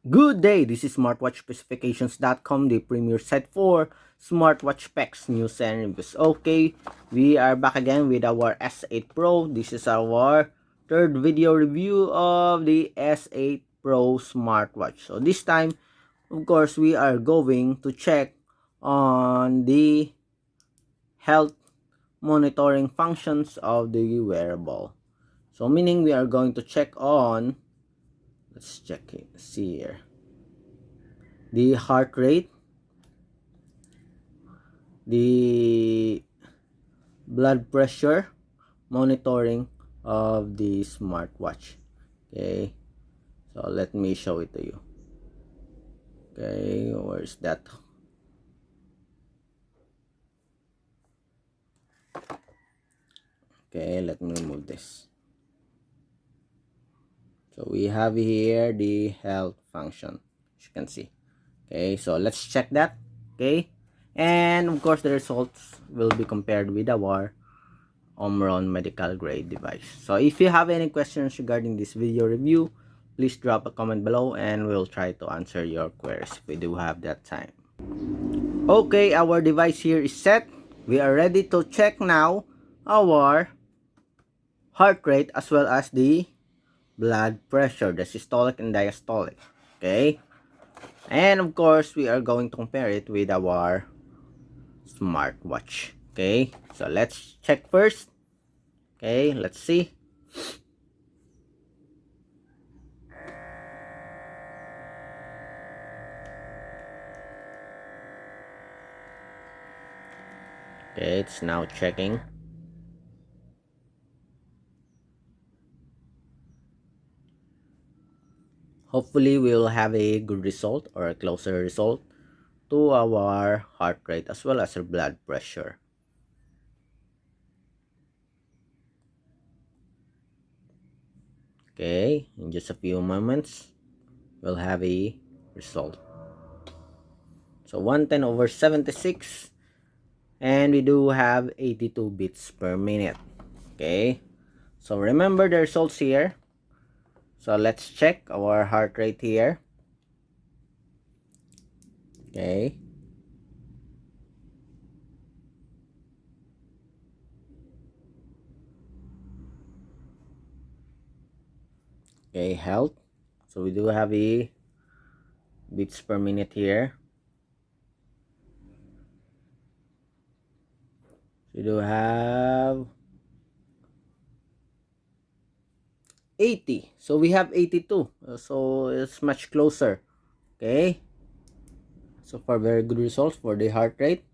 Good day, this is smartwatchspecifications.com, the premier site for smartwatch specs, news, and reviews. Okay, we are back again with our S8 Pro. This is our third video review of the S8 Pro smartwatch. So this time, of course, we are going to check on the health monitoring functions of the wearable. So meaning we are going to check on, let's check it, see here, the heart rate, the blood pressure monitoring of the smartwatch. Okay, so let me show it to you. Okay, where's that? Okay, let me remove this. So we have here the health function, as you can see. Okay, so let's check that. Okay, and of course the results will be compared with our Omron medical grade device. So if you have any questions regarding this video review, please drop a comment below and we'll try to answer your queries if we do have that time. Okay, our device here is set. We are ready to check now our heart rate as well as the blood pressure, the systolic and diastolic. Okay, and of course we are going to compare it with our smartwatch. Okay, so let's check first. Okay, let's see. Okay, it's now checking. Hopefully we'll have a good result or a closer result to our heart rate as well as our blood pressure. Okay, in just a few moments we'll have a result. So 110/76, and we do have 82 beats per minute. Okay, so remember the results here. So let's check our heart rate here. Okay, okay, health. So we do have a beats per minute here. We do have 80. So we have 82. So it's much closer. Okay. So for very good results for the heart rate.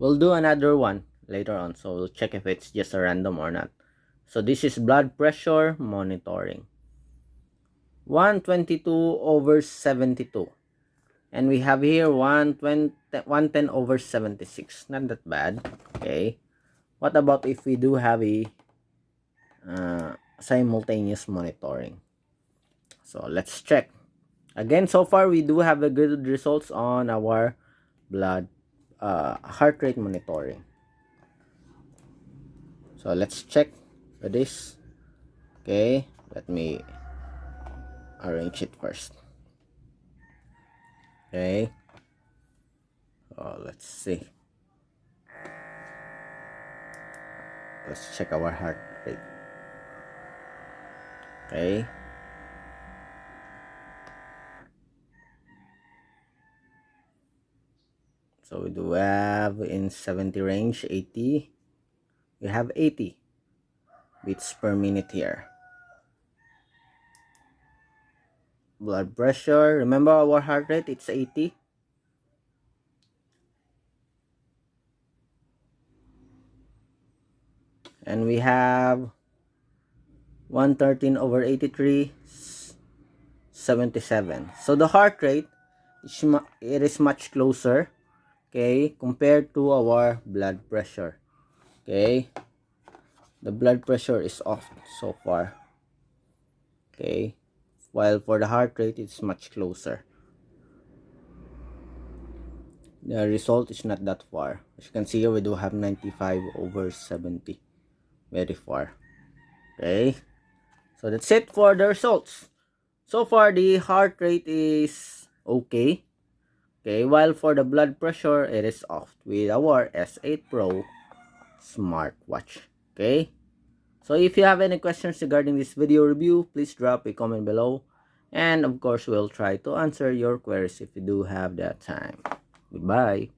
We'll do another one later on. So we'll check if it's just a random or not. So this is blood pressure monitoring. 122/72. And we have here 110/76. Not that bad. Okay. What about if we do have a simultaneous monitoring? So let's check. Again, so far we do have a good results on our blood heart rate monitoring. So let's check this. Okay, let me arrange it first. Okay, let's see. Let's check our heart rate. Okay, so we do have in 70 range 80. We have 80 beats per minute here. Blood pressure, remember our heart rate, it's 80. And we have 113/83, 77. So the heart rate, it is much closer, okay, compared to our blood pressure. Okay, the blood pressure is off so far. Okay, while for the heart rate, it's much closer. The result is not that far. As you can see here, we do have 95/70, very far. Okay, so that's it for the results. So far, the heart rate is okay. Okay, while for the blood pressure, it is off with our S8 Pro smartwatch. Okay, so if you have any questions regarding this video review, please drop a comment below. And of course, we'll try to answer your queries if you do have that time. Goodbye.